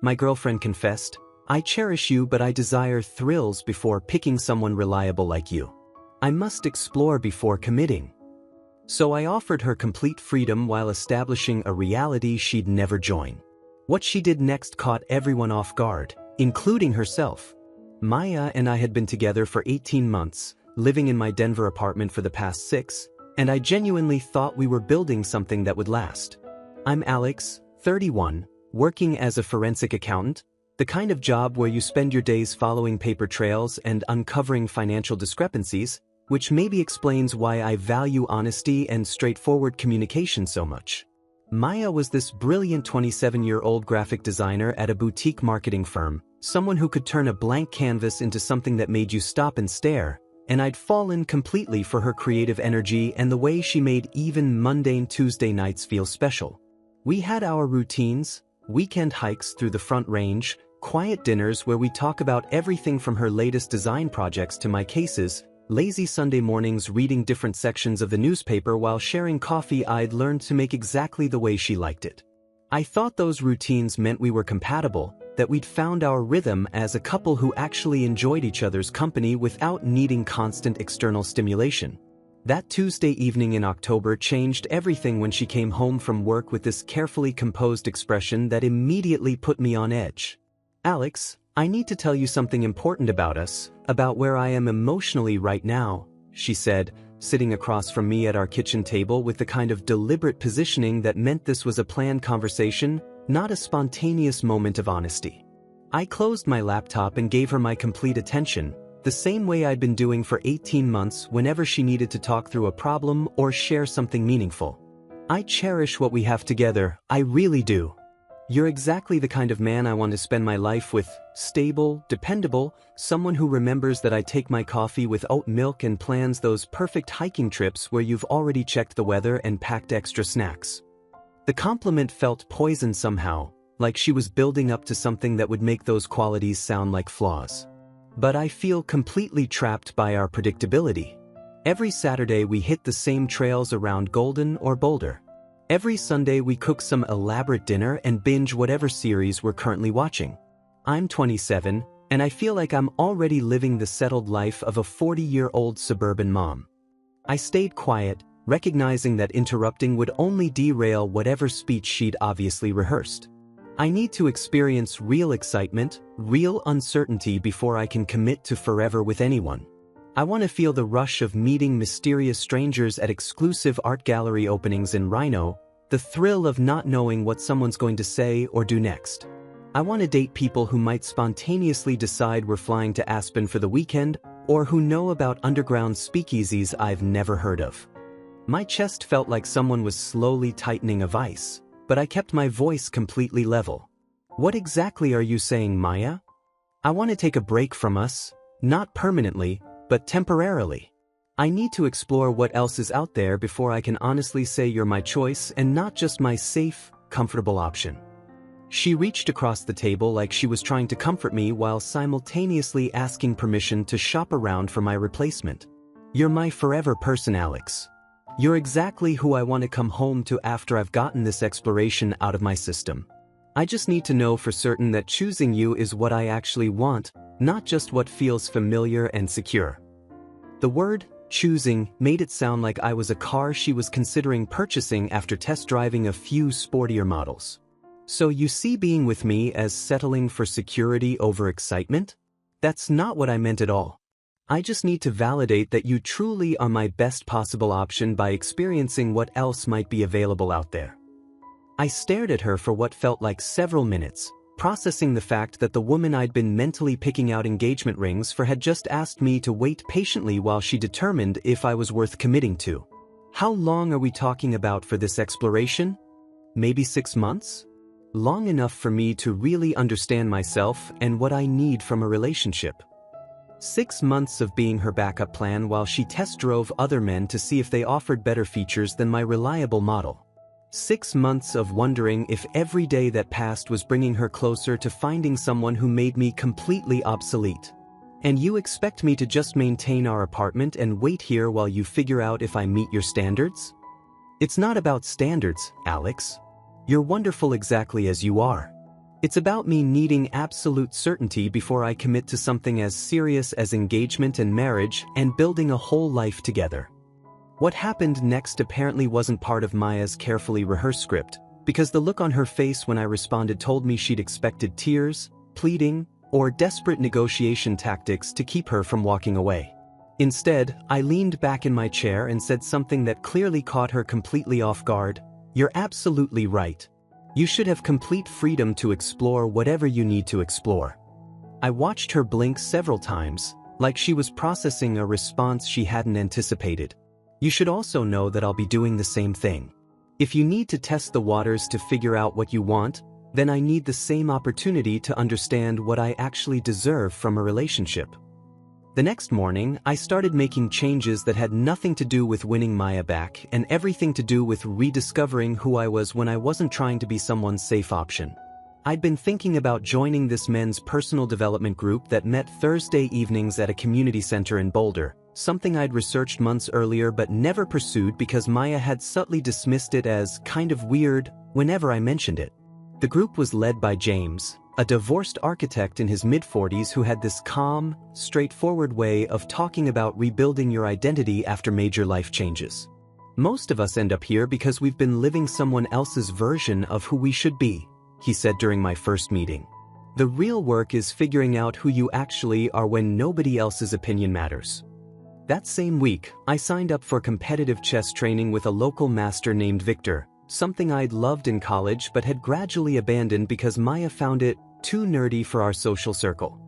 my girlfriend confessed. I cherish you, but I desire thrills before picking someone reliable like you. I must explore before committing. So I offered her complete freedom while establishing a reality she'd never join. What she did next caught everyone off guard, including herself. Maya and I had been together for 18 months, living in my Denver apartment for the past 6, and I genuinely thought we were building something that would last. I'm Alex, 31, working as a forensic accountant, the kind of job where you spend your days following paper trails and uncovering financial discrepancies, which maybe explains why I value honesty and straightforward communication so much. Maya was this brilliant 27-year-old graphic designer at a boutique marketing firm, someone who could turn a blank canvas into something that made you stop and stare, and I'd fallen completely for her creative energy and the way she made even mundane Tuesday nights feel special. We had our routines, weekend hikes through the Front Range, quiet dinners where we talk about everything from her latest design projects to my cases, lazy Sunday mornings reading different sections of the newspaper while sharing coffee I'd learned to make exactly the way she liked it. I thought those routines meant we were compatible, that we'd found our rhythm as a couple who actually enjoyed each other's company without needing constant external stimulation. That Tuesday evening in October changed everything when she came home from work with this carefully composed expression that immediately put me on edge. Alex, I need to tell you something important about us, about where I am emotionally right now, she said, sitting across from me at our kitchen table with the kind of deliberate positioning that meant this was a planned conversation, not a spontaneous moment of honesty. I closed my laptop and gave her my complete attention, the same way I'd been doing for 18 months whenever she needed to talk through a problem or share something meaningful. I cherish what we have together, I really do. You're exactly the kind of man I want to spend my life with, stable, dependable, someone who remembers that I take my coffee with oat milk and plans those perfect hiking trips where you've already checked the weather and packed extra snacks. The compliment felt poisoned somehow, like she was building up to something that would make those qualities sound like flaws. But I feel completely trapped by our predictability. Every Saturday we hit the same trails around Golden or Boulder. Every Sunday we cook some elaborate dinner and binge whatever series we're currently watching. I'm 27, and I feel like I'm already living the settled life of a 40-year-old suburban mom. I stayed quiet, recognizing that interrupting would only derail whatever speech she'd obviously rehearsed. I need to experience real excitement, real uncertainty before I can commit to forever with anyone. I want to feel the rush of meeting mysterious strangers at exclusive art gallery openings in Reno, the thrill of not knowing what someone's going to say or do next. I want to date people who might spontaneously decide we're flying to Aspen for the weekend, or who know about underground speakeasies I've never heard of. My chest felt like someone was slowly tightening a vice, but I kept my voice completely level. What exactly are you saying, Maya? I want to take a break from us, not permanently, but temporarily. I need to explore what else is out there before I can honestly say you're my choice and not just my safe, comfortable option. She reached across the table like she was trying to comfort me while simultaneously asking permission to shop around for my replacement. You're my forever person, Alex. You're exactly who I want to come home to after I've gotten this exploration out of my system. I just need to know for certain that choosing you is what I actually want, not just what feels familiar and secure. The word, choosing, made it sound like I was a car she was considering purchasing after test driving a few sportier models. So you see being with me as settling for security over excitement? That's not what I meant at all. I just need to validate that you truly are my best possible option by experiencing what else might be available out there. I stared at her for what felt like several minutes, processing the fact that the woman I'd been mentally picking out engagement rings for had just asked me to wait patiently while she determined if I was worth committing to. How long are we talking about for this exploration? Maybe 6 months? Long enough for me to really understand myself and what I need from a relationship. 6 months of being her backup plan while she test drove other men to see if they offered better features than my reliable model. 6 months of wondering if every day that passed was bringing her closer to finding someone who made me completely obsolete. And you expect me to just maintain our apartment and wait here while you figure out if I meet your standards? It's not about standards, Alex. You're wonderful exactly as you are. It's about me needing absolute certainty before I commit to something as serious as engagement and marriage and building a whole life together. What happened next apparently wasn't part of Maya's carefully rehearsed script, because the look on her face when I responded told me she'd expected tears, pleading, or desperate negotiation tactics to keep her from walking away. Instead, I leaned back in my chair and said something that clearly caught her completely off guard. "You're absolutely right. You should have complete freedom to explore whatever you need to explore." I watched her blink several times, like she was processing a response she hadn't anticipated. "You should also know that I'll be doing the same thing. If you need to test the waters to figure out what you want, then I need the same opportunity to understand what I actually deserve from a relationship." The next morning, I started making changes that had nothing to do with winning Maya back and everything to do with rediscovering who I was when I wasn't trying to be someone's safe option. I'd been thinking about joining this men's personal development group that met Thursday evenings at a community center in Boulder, something I'd researched months earlier but never pursued because Maya had subtly dismissed it as kind of weird whenever I mentioned it. The group was led by James, a divorced architect in his mid-40s who had this calm, straightforward way of talking about rebuilding your identity after major life changes. "Most of us end up here because we've been living someone else's version of who we should be," he said during my first meeting. "The real work is figuring out who you actually are when nobody else's opinion matters." That same week, I signed up for competitive chess training with a local master named Victor, something I'd loved in college but had gradually abandoned because Maya found it too nerdy for our social circle.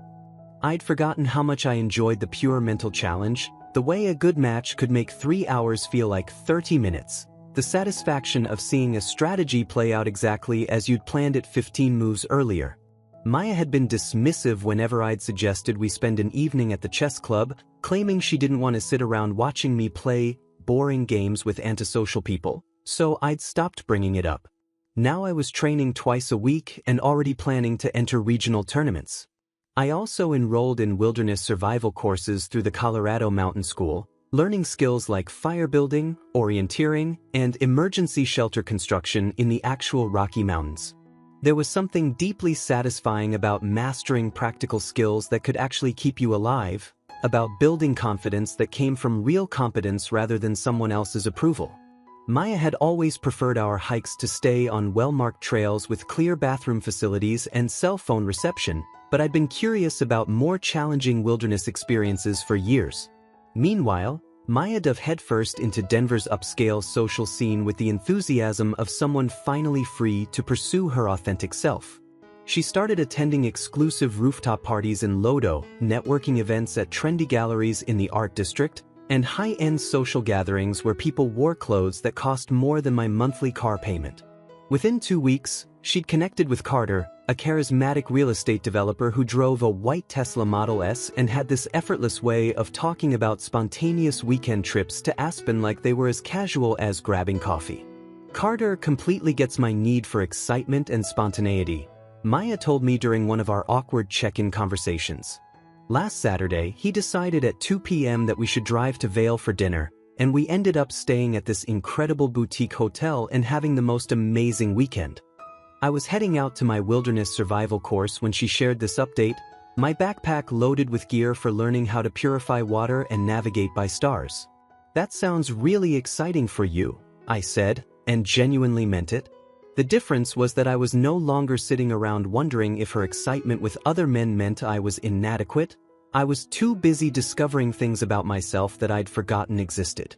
I'd forgotten how much I enjoyed the pure mental challenge, the way a good match could make 3 hours feel like 30 minutes, the satisfaction of seeing a strategy play out exactly as you'd planned it 15 moves earlier. Maya had been dismissive whenever I'd suggested we spend an evening at the chess club, claiming she didn't want to sit around watching me play boring games with antisocial people, so I'd stopped bringing it up. Now I was training twice a week and already planning to enter regional tournaments. I also enrolled in wilderness survival courses through the Colorado Mountain School, learning skills like fire building, orienteering, and emergency shelter construction in the actual Rocky Mountains. There was something deeply satisfying about mastering practical skills that could actually keep you alive, about building confidence that came from real competence rather than someone else's approval. Maya had always preferred our hikes to stay on well-marked trails with clear bathroom facilities and cell phone reception, but I'd been curious about more challenging wilderness experiences for years. Meanwhile, Maya dove headfirst into Denver's upscale social scene with the enthusiasm of someone finally free to pursue her authentic self. She started attending exclusive rooftop parties in Lodo, networking events at trendy galleries in the art district, and high-end social gatherings where people wore clothes that cost more than my monthly car payment. Within 2 weeks, she'd connected with Carter, a charismatic real estate developer who drove a white Tesla Model S and had this effortless way of talking about spontaneous weekend trips to Aspen like they were as casual as grabbing coffee. "Carter completely gets my need for excitement and spontaneity," Maya told me during one of our awkward check-in conversations. Last Saturday, he decided at 2 p.m. that we should drive to Vail for dinner, and we ended up staying at this incredible boutique hotel and having the most amazing weekend. I was heading out to my wilderness survival course when she shared this update, my backpack loaded with gear for learning how to purify water and navigate by stars. "That sounds really exciting for you," I said, and genuinely meant it. The difference was that I was no longer sitting around wondering if her excitement with other men meant I was inadequate. I was too busy discovering things about myself that I'd forgotten existed.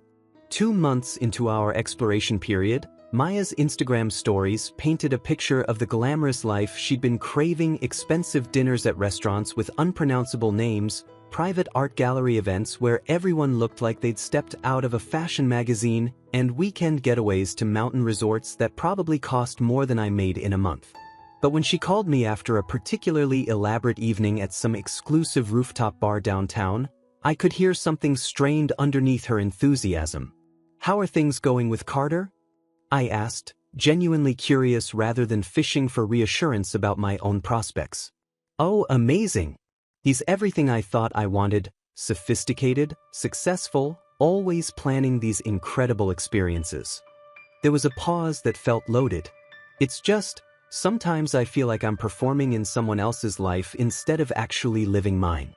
2 months into our exploration period, Maya's Instagram stories painted a picture of the glamorous life she'd been craving: expensive dinners at restaurants with unpronounceable names, private art gallery events where everyone looked like they'd stepped out of a fashion magazine, and weekend getaways to mountain resorts that probably cost more than I made in a month. But when she called me after a particularly elaborate evening at some exclusive rooftop bar downtown, I could hear something strained underneath her enthusiasm. "How are things going with Carter?" I asked, genuinely curious rather than fishing for reassurance about my own prospects. "Oh, amazing. He's everything I thought I wanted: sophisticated, successful, always planning these incredible experiences." There was a pause that felt loaded. "It's just, Sometimes I feel like I'm performing in someone else's life instead of actually living mine.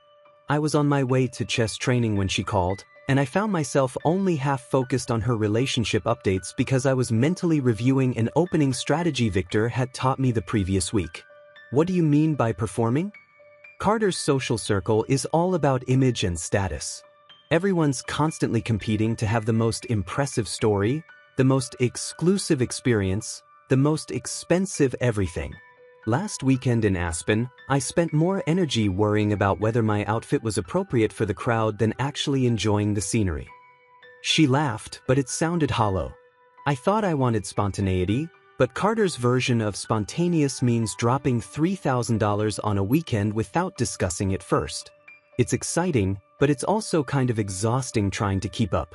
I was on my way to chess training when she called, and I found myself only half focused on her relationship updates because I was mentally reviewing an opening strategy Victor had taught me the previous week. What do you mean by performing? Carter's social circle is all about image and status. Everyone's constantly competing to have the most impressive story, the most exclusive experience, the most expensive everything. Last weekend in Aspen, I spent more energy worrying about whether my outfit was appropriate for the crowd than actually enjoying the scenery. She laughed, but it sounded hollow. I thought I wanted spontaneity, but Carter's version of spontaneous means dropping $3,000 on a weekend without discussing it first. It's exciting, but it's also kind of exhausting trying to keep up.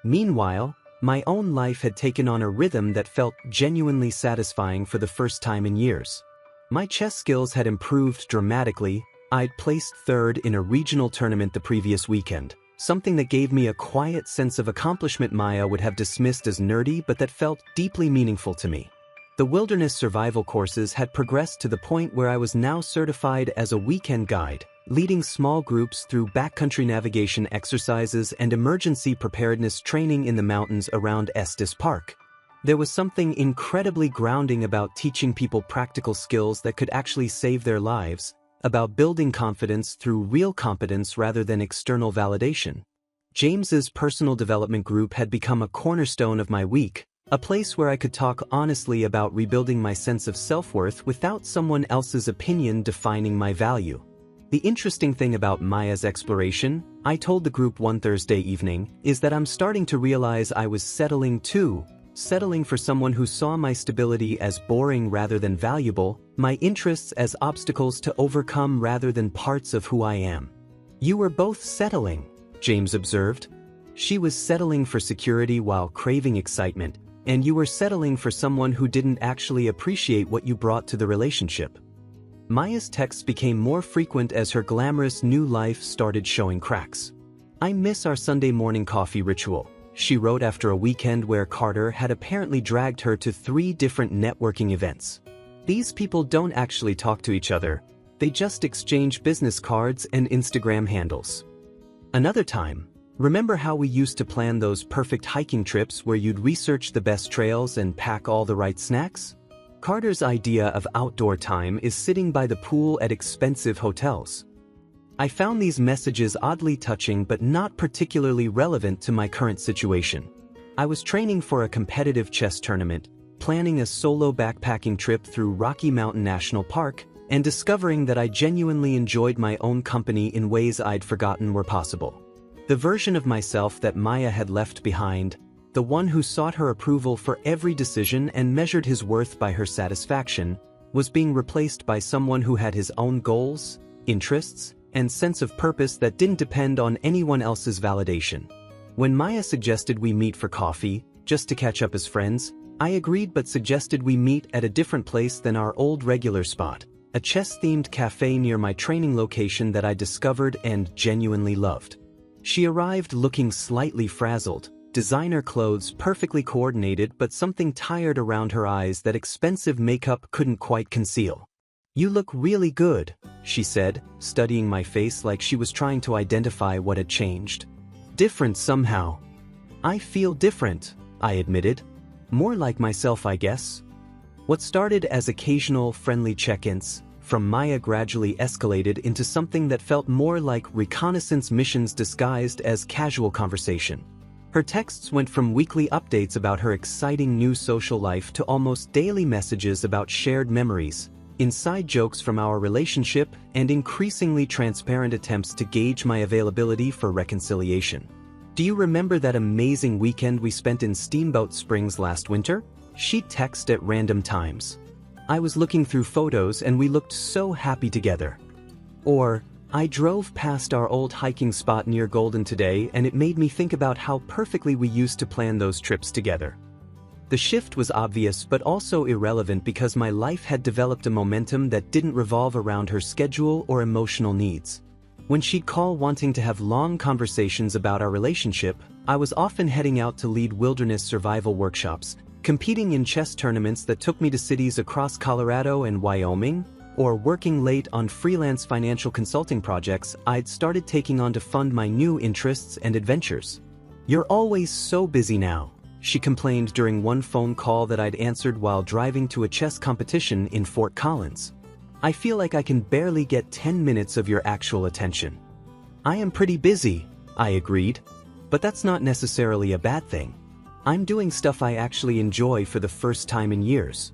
Meanwhile, my own life had taken on a rhythm that felt genuinely satisfying for the first time in years. My chess skills had improved dramatically. I'd placed third in a regional tournament the previous weekend, something that gave me a quiet sense of accomplishment Maya would have dismissed as nerdy but that felt deeply meaningful to me. The wilderness survival courses had progressed to the point where I was now certified as a weekend guide, leading small groups through backcountry navigation exercises and emergency preparedness training in the mountains around Estes Park. There was something incredibly grounding about teaching people practical skills that could actually save their lives, about building confidence through real competence rather than external validation. James's personal development group had become a cornerstone of my week, a place where I could talk honestly about rebuilding my sense of self-worth without someone else's opinion defining my value. The interesting thing about Maya's exploration, I told the group one Thursday evening, is that I'm starting to realize I was settling too. Settling for someone who saw my stability as boring rather than valuable, my interests as obstacles to overcome rather than parts of who I am. You were both settling, James observed. She was settling for security while craving excitement, and you were settling for someone who didn't actually appreciate what you brought to the relationship. Maya's texts became more frequent as her glamorous new life started showing cracks. I miss our Sunday morning coffee ritual, she wrote after a weekend where Carter had apparently dragged her to 3 different networking events. These people don't actually talk to each other, they just exchange business cards and Instagram handles. Another time, remember how we used to plan those perfect hiking trips where you'd research the best trails and pack all the right snacks? Carter's idea of outdoor time is sitting by the pool at expensive hotels. I found these messages oddly touching but not particularly relevant to my current situation. I was training for a competitive chess tournament, planning a solo backpacking trip through Rocky Mountain National Park, and discovering that I genuinely enjoyed my own company in ways I'd forgotten were possible. The version of myself that Maya had left behind, the one who sought her approval for every decision and measured his worth by her satisfaction, was being replaced by someone who had his own goals, interests, and sense of purpose that didn't depend on anyone else's validation. When Maya suggested we meet for coffee, just to catch up as friends, I agreed but suggested we meet at a different place than our old regular spot, a chess-themed cafe near my training location that I discovered and genuinely loved. She arrived looking slightly frazzled, designer clothes perfectly coordinated but something tired around her eyes that expensive makeup couldn't quite conceal. "You look really good," she said, studying my face like she was trying to identify what had changed. "Different somehow." "I feel different," I admitted. "More like myself, I guess." What started as occasional friendly check-ins from Maya gradually escalated into something that felt more like reconnaissance missions disguised as casual conversation. Her texts went from weekly updates about her exciting new social life to almost daily messages about shared memories, inside jokes from our relationship, and increasingly transparent attempts to gauge my availability for reconciliation. "Do you remember that amazing weekend we spent in Steamboat Springs last winter?" She'd text at random times. "I was looking through photos and we looked so happy together." Or, "I drove past our old hiking spot near Golden today and it made me think about how perfectly we used to plan those trips together." The shift was obvious but also irrelevant because my life had developed a momentum that didn't revolve around her schedule or emotional needs. When she'd call wanting to have long conversations about our relationship, I was often heading out to lead wilderness survival workshops, Competing in chess tournaments that took me to cities across Colorado and Wyoming, or working late on freelance financial consulting projects I'd started taking on to fund my new interests and adventures. "You're always so busy now," she complained during one phone call that I'd answered while driving to a chess competition in Fort Collins. "I feel like I can barely get 10 minutes of your actual attention." "I am pretty busy," I agreed. "But that's not necessarily a bad thing. I'm doing stuff I actually enjoy for the first time in years."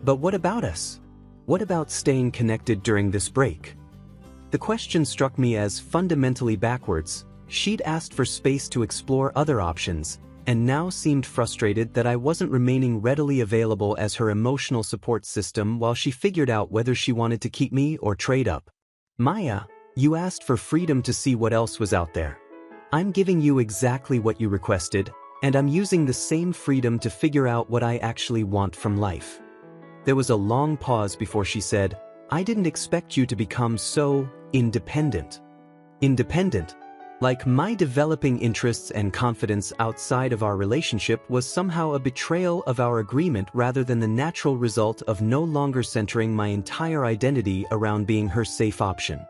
"But what about us? What about staying connected during this break?" The question struck me as fundamentally backwards. She'd asked for space to explore other options, and now seemed frustrated that I wasn't remaining readily available as her emotional support system while she figured out whether she wanted to keep me or trade up. "Maya, you asked for freedom to see what else was out there. I'm giving you exactly what you requested, and I'm using the same freedom to figure out what I actually want from life." There was a long pause before she said, "I didn't expect you to become so independent." Independent? Like my developing interests and confidence outside of our relationship was somehow a betrayal of our agreement rather than the natural result of no longer centering my entire identity around being her safe option.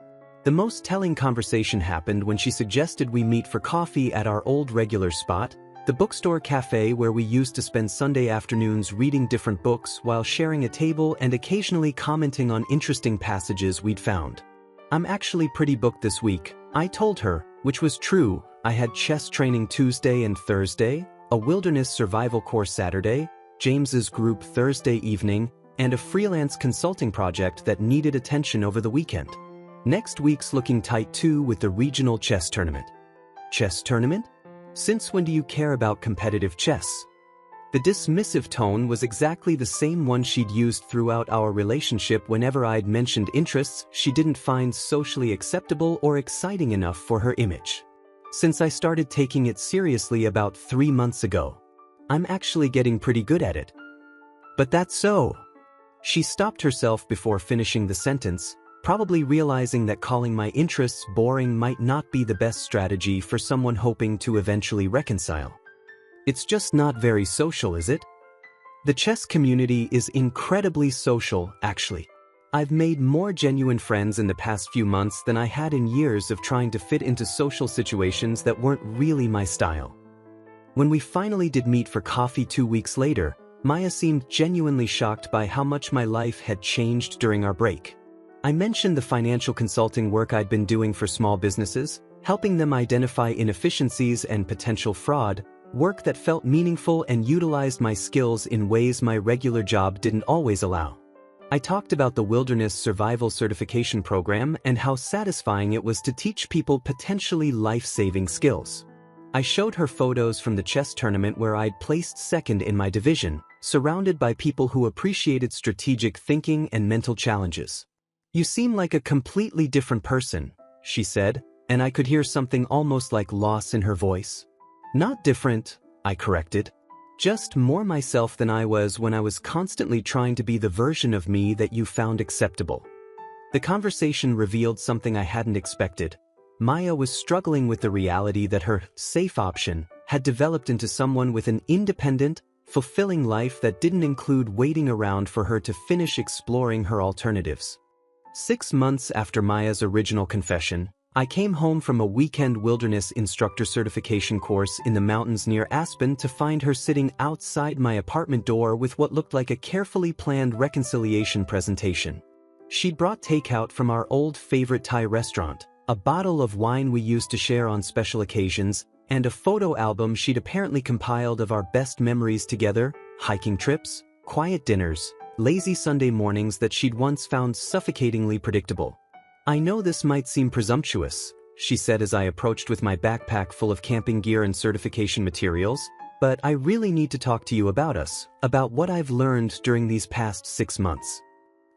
The most telling conversation happened when she suggested we meet for coffee at our old regular spot, the bookstore cafe where we used to spend Sunday afternoons reading different books while sharing a table and occasionally commenting on interesting passages we'd found. "I'm actually pretty booked this week," I told her, which was true. I had chess training Tuesday and Thursday, a wilderness survival course Saturday, James's group Thursday evening, and a freelance consulting project that needed attention over the weekend. Next week's looking tight too with the regional chess tournament. Chess tournament? Since when do you care about competitive chess? The dismissive tone was exactly the same one she'd used throughout our relationship whenever I'd mentioned interests she didn't find socially acceptable or exciting enough for her image. Since I started taking it seriously about 3 months ago, I'm actually getting pretty good at it. "But that's so." She stopped herself before finishing the sentence, probably realizing that calling my interests boring might not be the best strategy for someone hoping to eventually reconcile. "It's just not very social, is it?" The chess community is incredibly social, actually. I've made more genuine friends in the past few months than I had in years of trying to fit into social situations that weren't really my style. When we finally did meet for coffee 2 weeks later, Maya seemed genuinely shocked by how much my life had changed during our break. I mentioned the financial consulting work I'd been doing for small businesses, helping them identify inefficiencies and potential fraud, work that felt meaningful and utilized my skills in ways my regular job didn't always allow. I talked about the Wilderness Survival Certification Program and how satisfying it was to teach people potentially life-saving skills. I showed her photos from the chess tournament where I'd placed second in my division, surrounded by people who appreciated strategic thinking and mental challenges. "You seem like a completely different person," she said, and I could hear something almost like loss in her voice. "Not different," I corrected. "Just more myself than I was when I was constantly trying to be the version of me that you found acceptable." The conversation revealed something I hadn't expected. Maya was struggling with the reality that her safe option had developed into someone with an independent, fulfilling life that didn't include waiting around for her to finish exploring her alternatives. 6 months after Maya's original confession, I came home from a weekend wilderness instructor certification course in the mountains near Aspen to find her sitting outside my apartment door with what looked like a carefully planned reconciliation presentation. She'd brought takeout from our old favorite Thai restaurant, a bottle of wine we used to share on special occasions, and a photo album she'd apparently compiled of our best memories together, hiking trips, quiet dinners, lazy Sunday mornings that she'd once found suffocatingly predictable. "I know this might seem presumptuous," she said as I approached with my backpack full of camping gear and certification materials, "but I really need to talk to you about us, about what I've learned during these past 6 months."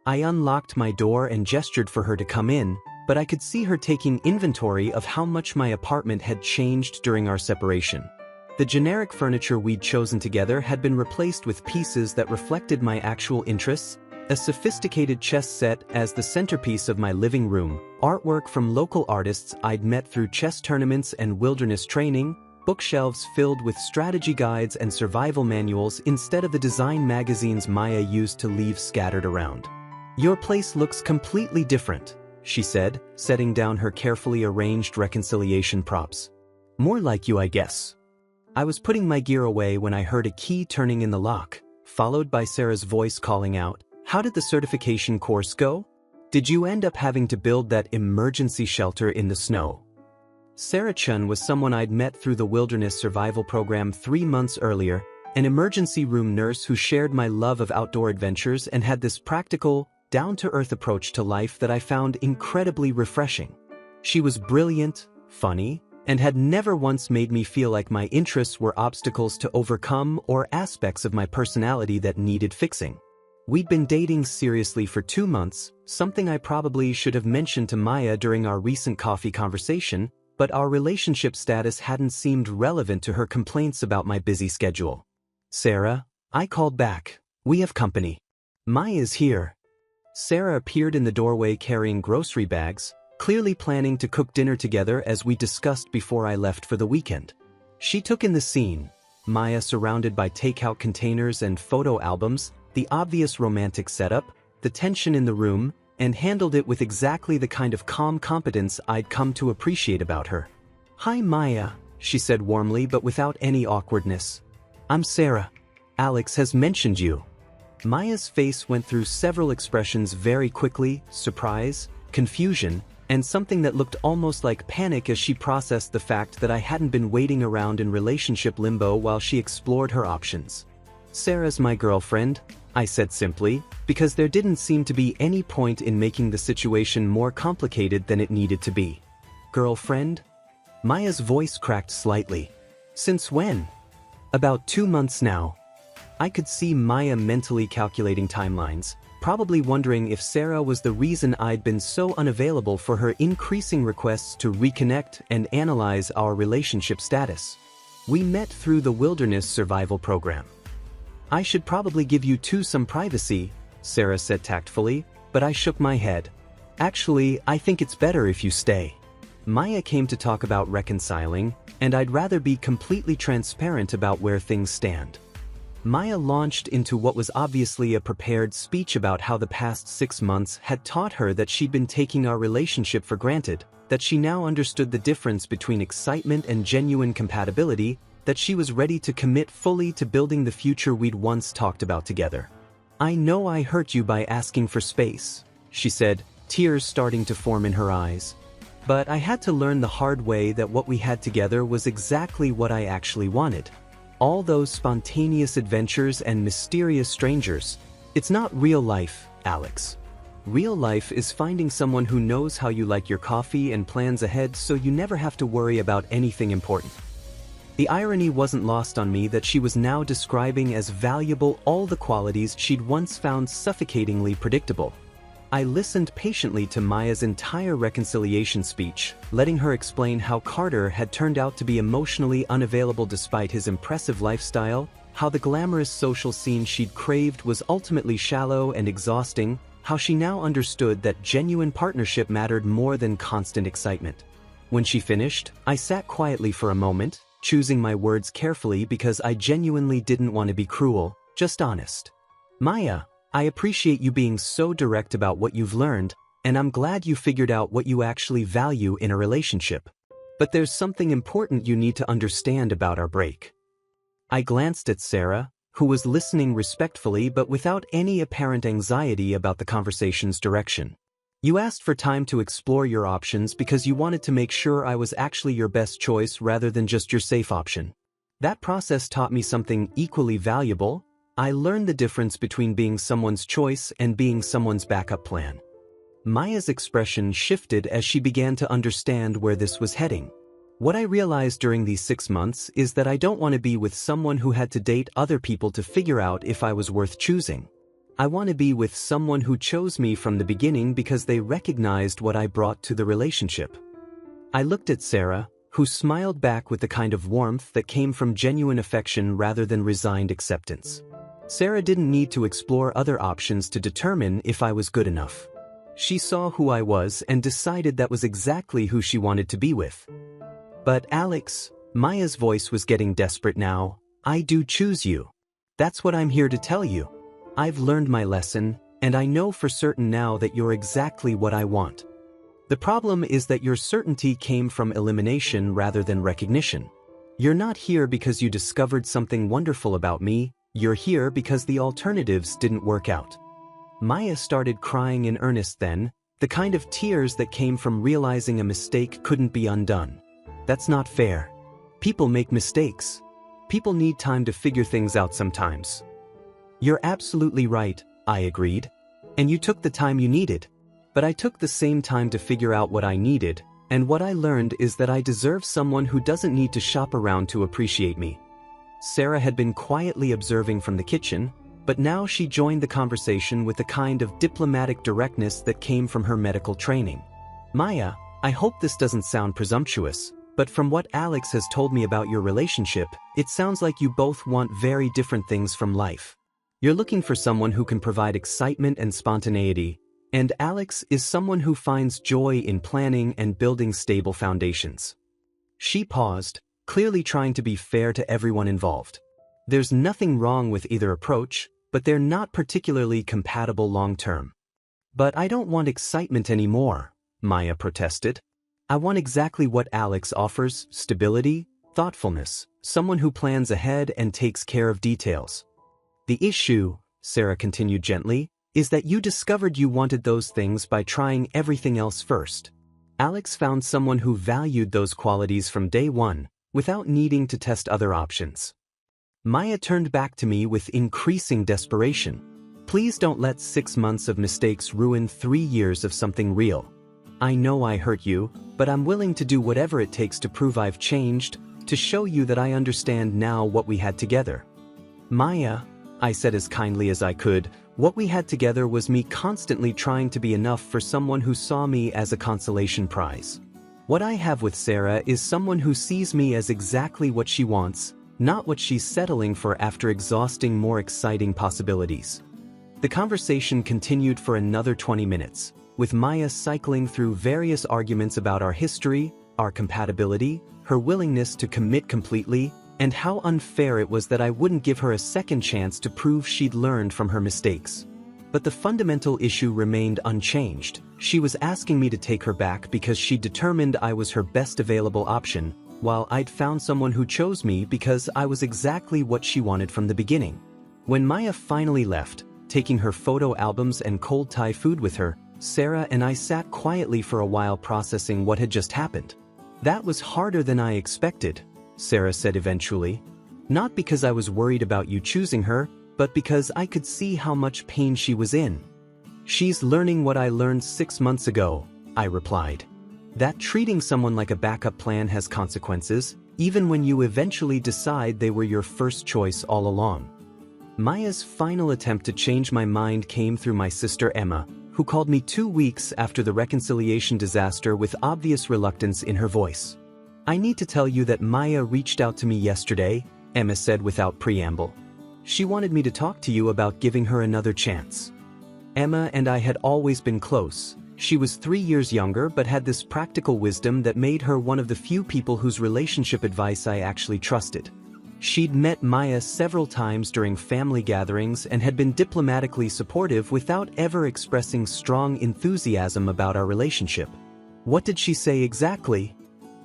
I unlocked my door and gestured for her to come in, but I could see her taking inventory of how much my apartment had changed during our separation. The generic furniture we'd chosen together had been replaced with pieces that reflected my actual interests, a sophisticated chess set as the centerpiece of my living room, artwork from local artists I'd met through chess tournaments and wilderness training, bookshelves filled with strategy guides and survival manuals instead of the design magazines Maya used to leave scattered around. "Your place looks completely different," she said, setting down her carefully arranged reconciliation props. "More like you, I guess." I was putting my gear away when I heard a key turning in the lock, followed by Sarah's voice calling out, "How did the certification course go? Did you end up having to build that emergency shelter in the snow?" Sarah Chun was someone I'd met through the Wilderness Survival Program 3 months earlier, an emergency room nurse who shared my love of outdoor adventures and had this practical, down-to-earth approach to life that I found incredibly refreshing. She was brilliant, funny, and had never once made me feel like my interests were obstacles to overcome or aspects of my personality that needed fixing. We'd been dating seriously for 2 months, something I probably should have mentioned to Maya during our recent coffee conversation, but our relationship status hadn't seemed relevant to her complaints about my busy schedule. "Sarah," I called back, "we have company. Maya's here." Sarah appeared in the doorway carrying grocery bags, clearly planning to cook dinner together as we discussed before I left for the weekend. She took in the scene, Maya surrounded by takeout containers and photo albums, the obvious romantic setup, the tension in the room, and handled it with exactly the kind of calm competence I'd come to appreciate about her. "Hi Maya," she said warmly but without any awkwardness. "I'm Sarah. Alex has mentioned you." Maya's face went through several expressions very quickly: surprise, confusion, and something that looked almost like panic as she processed the fact that I hadn't been waiting around in relationship limbo while she explored her options. "Sarah's my girlfriend," I said simply, because there didn't seem to be any point in making the situation more complicated than it needed to be. "Girlfriend?" Maya's voice cracked slightly. "Since when?" "About 2 months now." I could see Maya mentally calculating timelines, probably wondering if Sarah was the reason I'd been so unavailable for her increasing requests to reconnect and analyze our relationship status. "We met through the Wilderness Survival Program." "I should probably give you two some privacy," Sarah said tactfully, but I shook my head. "Actually, I think it's better if you stay." Maya came to talk about reconciling, and I'd rather be completely transparent about where things stand. Maya launched into what was obviously a prepared speech about how the past 6 months had taught her that she'd been taking our relationship for granted, that she now understood the difference between excitement and genuine compatibility, that she was ready to commit fully to building the future we'd once talked about together. "I know I hurt you by asking for space," she said, tears starting to form in her eyes. "But I had to learn the hard way that what we had together was exactly what I actually wanted. All those spontaneous adventures and mysterious strangers. It's not real life, Alex. Real life is finding someone who knows how you like your coffee and plans ahead so you never have to worry about anything important." The irony wasn't lost on me that she was now describing as valuable all the qualities she'd once found suffocatingly predictable. I listened patiently to Maya's entire reconciliation speech, letting her explain how Carter had turned out to be emotionally unavailable despite his impressive lifestyle, how the glamorous social scene she'd craved was ultimately shallow and exhausting, how she now understood that genuine partnership mattered more than constant excitement. When she finished, I sat quietly for a moment, choosing my words carefully because I genuinely didn't want to be cruel, just honest. "Maya, I appreciate you being so direct about what you've learned, and I'm glad you figured out what you actually value in a relationship. But there's something important you need to understand about our break." I glanced at Sarah, who was listening respectfully but without any apparent anxiety about the conversation's direction. "You asked for time to explore your options because you wanted to make sure I was actually your best choice rather than just your safe option. That process taught me something equally valuable. I learned the difference between being someone's choice and being someone's backup plan." Maya's expression shifted as she began to understand where this was heading. "What I realized during these 6 months is that I don't want to be with someone who had to date other people to figure out if I was worth choosing. I want to be with someone who chose me from the beginning because they recognized what I brought to the relationship." I looked at Sarah, who smiled back with the kind of warmth that came from genuine affection rather than resigned acceptance. Sarah didn't need to explore other options to determine if I was good enough. She saw who I was and decided that was exactly who she wanted to be with. "But Alex," Maya's voice was getting desperate now. I do choose you. That's what I'm here to tell you. I've learned my lesson, and I know for certain now that you're exactly what I want. The problem is that your certainty came from elimination rather than recognition. You're not here because you discovered something wonderful about me, you're here because the alternatives didn't work out. Maya started crying in earnest then, the kind of tears that came from realizing a mistake couldn't be undone. That's not fair. People make mistakes. People need time to figure things out sometimes. You're absolutely right, I agreed. And you took the time you needed. But I took the same time to figure out what I needed, and what I learned is that I deserve someone who doesn't need to shop around to appreciate me. Sarah had been quietly observing from the kitchen, but now she joined the conversation with the kind of diplomatic directness that came from her medical training. Maya, I hope this doesn't sound presumptuous, but from what Alex has told me about your relationship, it sounds like you both want very different things from life. You're looking for someone who can provide excitement and spontaneity, and Alex is someone who finds joy in planning and building stable foundations. She paused, clearly trying to be fair to everyone involved. There's nothing wrong with either approach, but they're not particularly compatible long-term. But I don't want excitement anymore, Maya protested. I want exactly what Alex offers: stability, thoughtfulness, someone who plans ahead and takes care of details. The issue, Sarah continued gently, is that you discovered you wanted those things by trying everything else first. Alex found someone who valued those qualities from day one, without needing to test other options. Maya turned back to me with increasing desperation. Please don't let 6 months of mistakes ruin 3 years of something real. I know I hurt you, but I'm willing to do whatever it takes to prove I've changed, to show you that I understand now what we had together. Maya, I said as kindly as I could, what we had together was me constantly trying to be enough for someone who saw me as a consolation prize. What I have with Sarah is someone who sees me as exactly what she wants, not what she's settling for after exhausting more exciting possibilities. The conversation continued for another 20 minutes, with Maya cycling through various arguments about our history, our compatibility, her willingness to commit completely, and how unfair it was that I wouldn't give her a second chance to prove she'd learned from her mistakes. But the fundamental issue remained unchanged. She was asking me to take her back because she determined I was her best available option, while I'd found someone who chose me because I was exactly what she wanted from the beginning. When Maya finally left, taking her photo albums and cold Thai food with her, Sarah and I sat quietly for a while processing what had just happened. That was harder than I expected, Sarah said eventually. Not because I was worried about you choosing her, but because I could see how much pain she was in. She's learning what I learned 6 months ago, I replied. That treating someone like a backup plan has consequences, even when you eventually decide they were your first choice all along. Maya's final attempt to change my mind came through my sister Emma, who called me 2 weeks after the reconciliation disaster with obvious reluctance in her voice. I need to tell you that Maya reached out to me yesterday, Emma said without preamble. She wanted me to talk to you about giving her another chance. Emma and I had always been close. She was 3 years younger but had this practical wisdom that made her one of the few people whose relationship advice I actually trusted. She'd met Maya several times during family gatherings and had been diplomatically supportive without ever expressing strong enthusiasm about our relationship. What did she say exactly?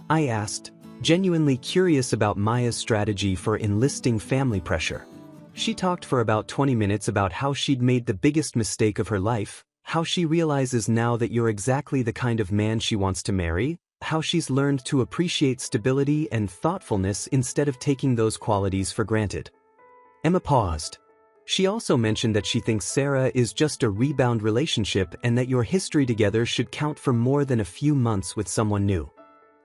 I asked, genuinely curious about Maya's strategy for enlisting family pressure. She talked for about 20 minutes about how she'd made the biggest mistake of her life, how she realizes now that you're exactly the kind of man she wants to marry, how she's learned to appreciate stability and thoughtfulness instead of taking those qualities for granted. Emma paused. She also mentioned that she thinks Sarah is just a rebound relationship and that your history together should count for more than a few months with someone new.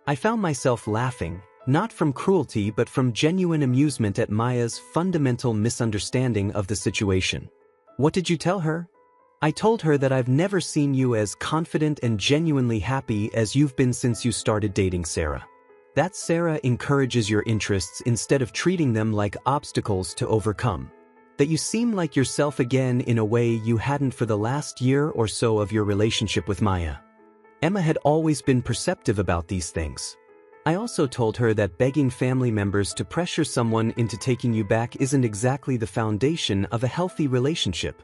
I found myself laughing, not from cruelty but from genuine amusement at Maya's fundamental misunderstanding of the situation. What did you tell her? I told her that I've never seen you as confident and genuinely happy as you've been since you started dating Sarah. That Sarah encourages your interests instead of treating them like obstacles to overcome. That you seem like yourself again in a way you hadn't for the last year or so of your relationship with Maya. Emma had always been perceptive about these things. I also told her that begging family members to pressure someone into taking you back isn't exactly the foundation of a healthy relationship.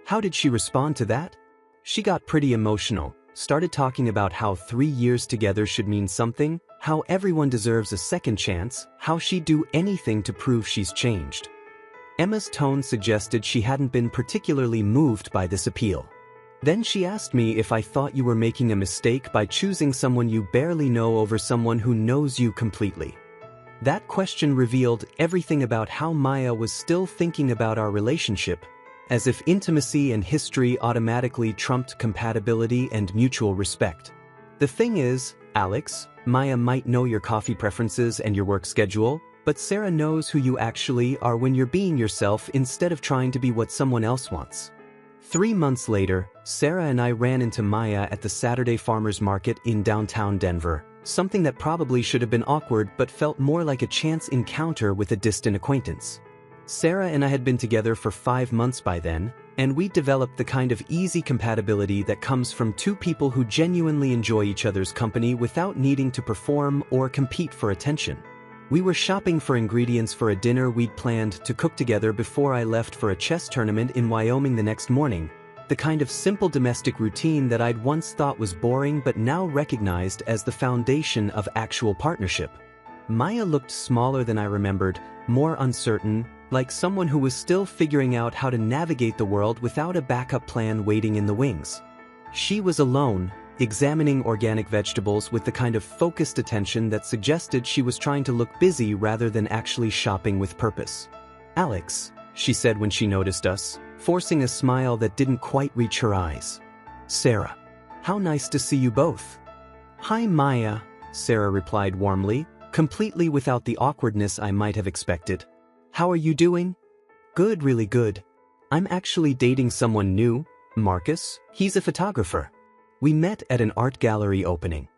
How did she respond to that? She got pretty emotional, started talking about how 3 years together should mean something, how everyone deserves a second chance, how she'd do anything to prove she's changed. Emma's tone suggested she hadn't been particularly moved by this appeal. Then she asked me if I thought you were making a mistake by choosing someone you barely know over someone who knows you completely. That question revealed everything about how Maya was still thinking about our relationship, as if intimacy and history automatically trumped compatibility and mutual respect. The thing is, Alex, Maya might know your coffee preferences and your work schedule, but Sarah knows who you actually are when you're being yourself instead of trying to be what someone else wants. 3 months later, Sarah and I ran into Maya at the Saturday Farmers Market in downtown Denver, something that probably should have been awkward but felt more like a chance encounter with a distant acquaintance. Sarah and I had been together for 5 months by then, and we'd developed the kind of easy compatibility that comes from two people who genuinely enjoy each other's company without needing to perform or compete for attention. We were shopping for ingredients for a dinner we'd planned to cook together before I left for a chess tournament in Wyoming the next morning, the kind of simple domestic routine that I'd once thought was boring but now recognized as the foundation of actual partnership. Maya looked smaller than I remembered, more uncertain, like someone who was still figuring out how to navigate the world without a backup plan waiting in the wings. She was alone, examining organic vegetables with the kind of focused attention that suggested she was trying to look busy rather than actually shopping with purpose. "Alex," she said when she noticed us, forcing a smile that didn't quite reach her eyes. "Sarah. How nice to see you both." "Hi, Maya," Sarah replied warmly, completely without the awkwardness I might have expected. "How are you doing?" "Good, really good. I'm actually dating someone new, Marcus. He's a photographer. We met at an art gallery opening."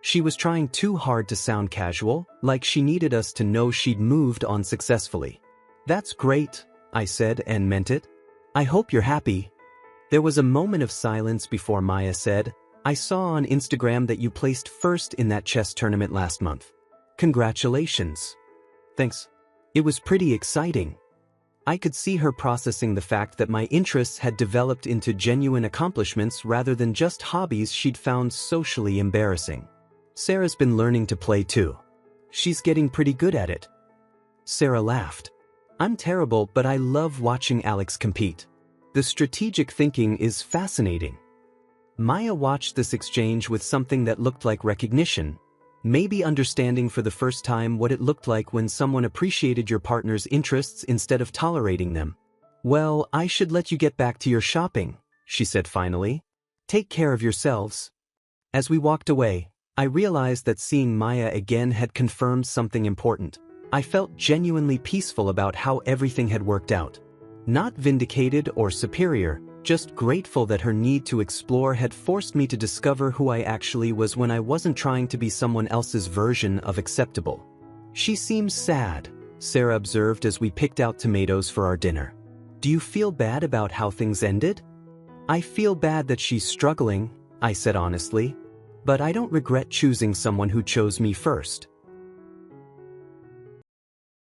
She was trying too hard to sound casual, like she needed us to know she'd moved on successfully. "That's great," I said and meant it. "I hope you're happy." There was a moment of silence before Maya said, "I saw on Instagram that you placed first in that chess tournament last month. Congratulations." "Thanks. It was pretty exciting." I could see her processing the fact that my interests had developed into genuine accomplishments rather than just hobbies she'd found socially embarrassing. "Sarah's been learning to play too. She's getting pretty good at it." Sarah laughed. "I'm terrible, but I love watching Alex compete. The strategic thinking is fascinating." Maya watched this exchange with something that looked like recognition, maybe understanding for the first time what it looked like when someone appreciated your partner's interests instead of tolerating them. "Well, I should let you get back to your shopping," she said finally. "Take care of yourselves." As we walked away, I realized that seeing Maya again had confirmed something important. I felt genuinely peaceful about how everything had worked out. Not vindicated or superior, just grateful that her need to explore had forced me to discover who I actually was when I wasn't trying to be someone else's version of acceptable. "She seems sad," Sarah observed as we picked out tomatoes for our dinner. "Do you feel bad about how things ended?" "I feel bad that she's struggling," I said honestly. "But I don't regret choosing someone who chose me first."